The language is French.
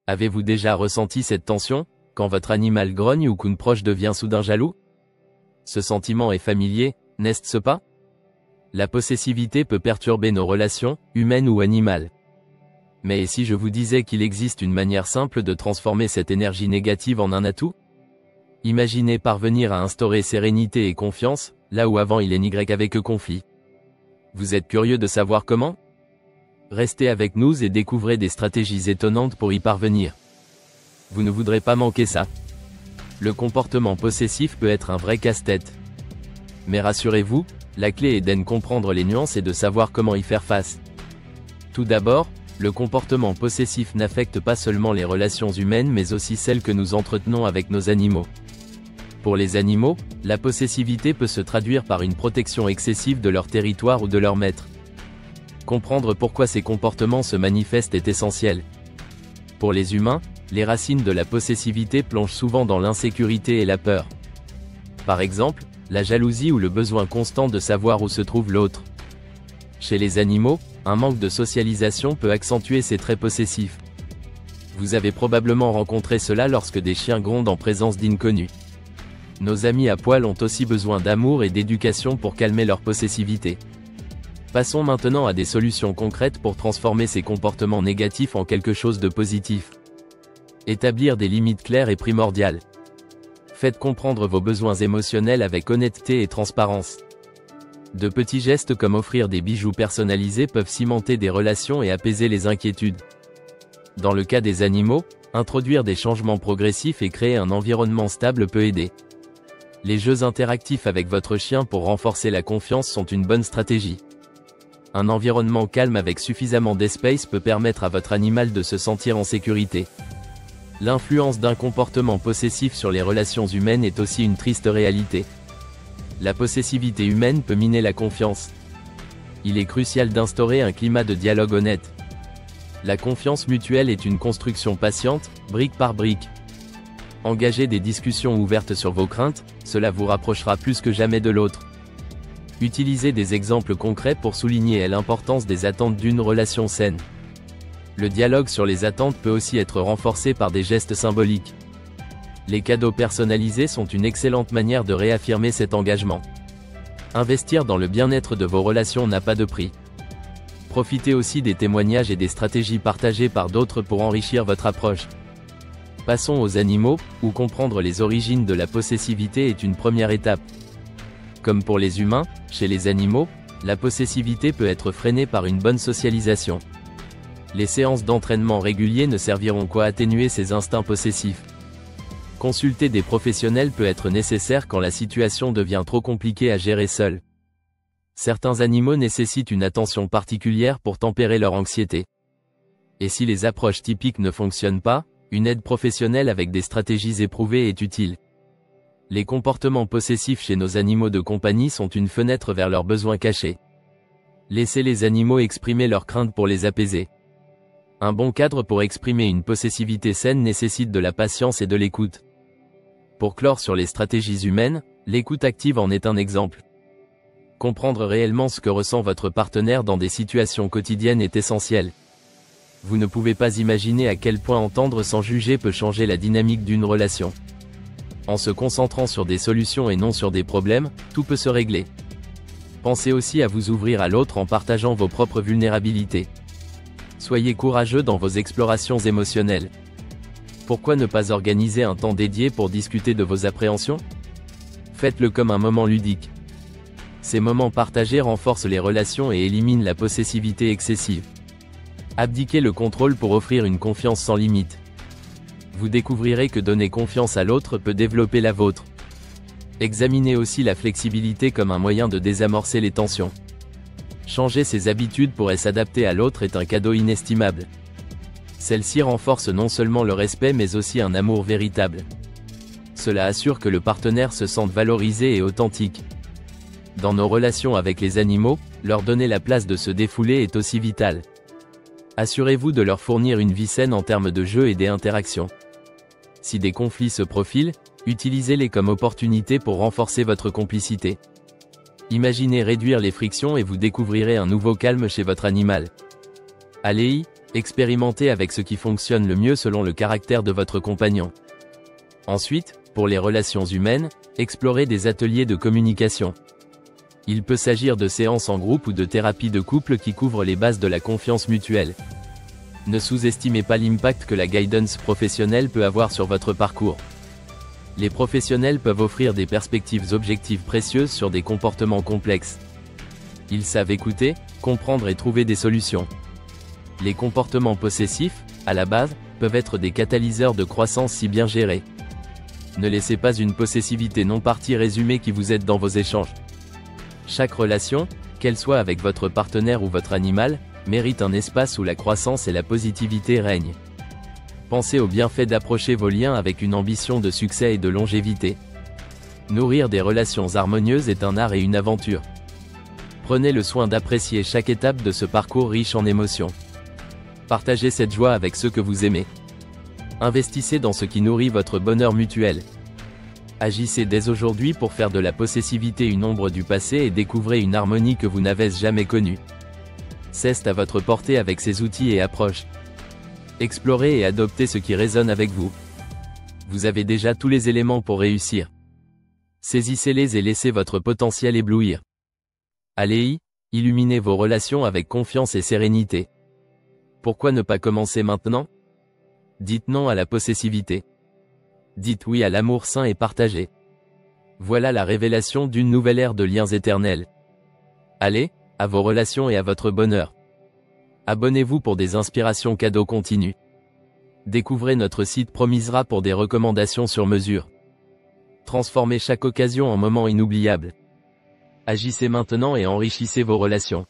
Avez-vous déjà ressenti cette tension, quand votre animal grogne ou qu'une proche devient soudain jaloux? Ce sentiment est familier, n'est-ce pas? La possessivité peut perturber nos relations, humaines ou animales. Mais et si je vous disais qu'il existe une manière simple de transformer cette énergie négative en un atout? Imaginez parvenir à instaurer sérénité et confiance, là où avant il est n'y avec conflit. Vous êtes curieux de savoir comment? Restez avec nous et découvrez des stratégies étonnantes pour y parvenir. Vous ne voudrez pas manquer ça. Le comportement possessif peut être un vrai casse-tête. Mais rassurez-vous, la clé est d'en comprendre les nuances et de savoir comment y faire face. Tout d'abord, le comportement possessif n'affecte pas seulement les relations humaines mais aussi celles que nous entretenons avec nos animaux. Pour les animaux, la possessivité peut se traduire par une protection excessive de leur territoire ou de leur maître. Comprendre pourquoi ces comportements se manifestent est essentiel. Pour les humains, les racines de la possessivité plongent souvent dans l'insécurité et la peur. Par exemple, la jalousie ou le besoin constant de savoir où se trouve l'autre. Chez les animaux, un manque de socialisation peut accentuer ces traits possessifs. Vous avez probablement rencontré cela lorsque des chiens grondent en présence d'inconnus. Nos amis à poil ont aussi besoin d'amour et d'éducation pour calmer leur possessivité. Passons maintenant à des solutions concrètes pour transformer ces comportements négatifs en quelque chose de positif. Établir des limites claires est primordial. Faites comprendre vos besoins émotionnels avec honnêteté et transparence. De petits gestes comme offrir des bijoux personnalisés peuvent cimenter des relations et apaiser les inquiétudes. Dans le cas des animaux, introduire des changements progressifs et créer un environnement stable peut aider. Les jeux interactifs avec votre chien pour renforcer la confiance sont une bonne stratégie. Un environnement calme avec suffisamment d'espace peut permettre à votre animal de se sentir en sécurité. L'influence d'un comportement possessif sur les relations humaines est aussi une triste réalité. La possessivité humaine peut miner la confiance. Il est crucial d'instaurer un climat de dialogue honnête. La confiance mutuelle est une construction patiente, brique par brique. Engagez des discussions ouvertes sur vos craintes, cela vous rapprochera plus que jamais de l'autre. Utilisez des exemples concrets pour souligner l'importance des attentes d'une relation saine. Le dialogue sur les attentes peut aussi être renforcé par des gestes symboliques. Les cadeaux personnalisés sont une excellente manière de réaffirmer cet engagement. Investir dans le bien-être de vos relations n'a pas de prix. Profitez aussi des témoignages et des stratégies partagées par d'autres pour enrichir votre approche. Passons aux animaux, où comprendre les origines de la possessivité est une première étape. Comme pour les humains, chez les animaux, la possessivité peut être freinée par une bonne socialisation. Les séances d'entraînement réguliers ne serviront qu'à atténuer ces instincts possessifs. Consulter des professionnels peut être nécessaire quand la situation devient trop compliquée à gérer seul. Certains animaux nécessitent une attention particulière pour tempérer leur anxiété. Et si les approches typiques ne fonctionnent pas, une aide professionnelle avec des stratégies éprouvées est utile. Les comportements possessifs chez nos animaux de compagnie sont une fenêtre vers leurs besoins cachés. Laissez les animaux exprimer leurs craintes pour les apaiser. Un bon cadre pour exprimer une possessivité saine nécessite de la patience et de l'écoute. Pour clore sur les stratégies humaines, l'écoute active en est un exemple. Comprendre réellement ce que ressent votre partenaire dans des situations quotidiennes est essentiel. Vous ne pouvez pas imaginer à quel point entendre sans juger peut changer la dynamique d'une relation. En se concentrant sur des solutions et non sur des problèmes, tout peut se régler. Pensez aussi à vous ouvrir à l'autre en partageant vos propres vulnérabilités. Soyez courageux dans vos explorations émotionnelles. Pourquoi ne pas organiser un temps dédié pour discuter de vos appréhensions? Faites-le comme un moment ludique. Ces moments partagés renforcent les relations et éliminent la possessivité excessive. Abdiquez le contrôle pour offrir une confiance sans limite. Vous découvrirez que donner confiance à l'autre peut développer la vôtre. Examinez aussi la flexibilité comme un moyen de désamorcer les tensions. Changer ses habitudes pour s'adapter à l'autre est un cadeau inestimable. Celle-ci renforce non seulement le respect mais aussi un amour véritable. Cela assure que le partenaire se sente valorisé et authentique. Dans nos relations avec les animaux, leur donner la place de se défouler est aussi vital. Assurez-vous de leur fournir une vie saine en termes de jeu et d'interactions. Si des conflits se profilent, utilisez-les comme opportunité pour renforcer votre complicité. Imaginez réduire les frictions et vous découvrirez un nouveau calme chez votre animal. Allez, Expérimentez avec ce qui fonctionne le mieux selon le caractère de votre compagnon. Ensuite, pour les relations humaines, explorez des ateliers de communication. Il peut s'agir de séances en groupe ou de thérapie de couple qui couvrent les bases de la confiance mutuelle. Ne sous-estimez pas l'impact que la guidance professionnelle peut avoir sur votre parcours. Les professionnels peuvent offrir des perspectives objectives précieuses sur des comportements complexes. Ils savent écouter, comprendre et trouver des solutions. Les comportements possessifs, à la base, peuvent être des catalyseurs de croissance si bien gérés. Ne laissez pas une possessivité non partie résumée qui vous aide dans vos échanges. Chaque relation, qu'elle soit avec votre partenaire ou votre animal, mérite un espace où la croissance et la positivité règnent. Pensez au bienfait d'approcher vos liens avec une ambition de succès et de longévité. Nourrir des relations harmonieuses est un art et une aventure. Prenez le soin d'apprécier chaque étape de ce parcours riche en émotions. Partagez cette joie avec ceux que vous aimez. Investissez dans ce qui nourrit votre bonheur mutuel. Agissez dès aujourd'hui pour faire de la possessivité une ombre du passé et découvrez une harmonie que vous n'avez jamais connue. C'est à votre portée avec ces outils et approches. Explorez et adoptez ce qui résonne avec vous. Vous avez déjà tous les éléments pour réussir. Saisissez-les et laissez votre potentiel éblouir. Allez-y, illuminez vos relations avec confiance et sérénité. Pourquoi ne pas commencer maintenant? Dites non à la possessivité. Dites oui à l'amour sain et partagé. Voilà la révélation d'une nouvelle ère de liens éternels. Allez, à vos relations et à votre bonheur. Abonnez-vous pour des inspirations cadeaux continues. Découvrez notre site Promisera pour des recommandations sur mesure. Transformez chaque occasion en moment inoubliable. Agissez maintenant et enrichissez vos relations.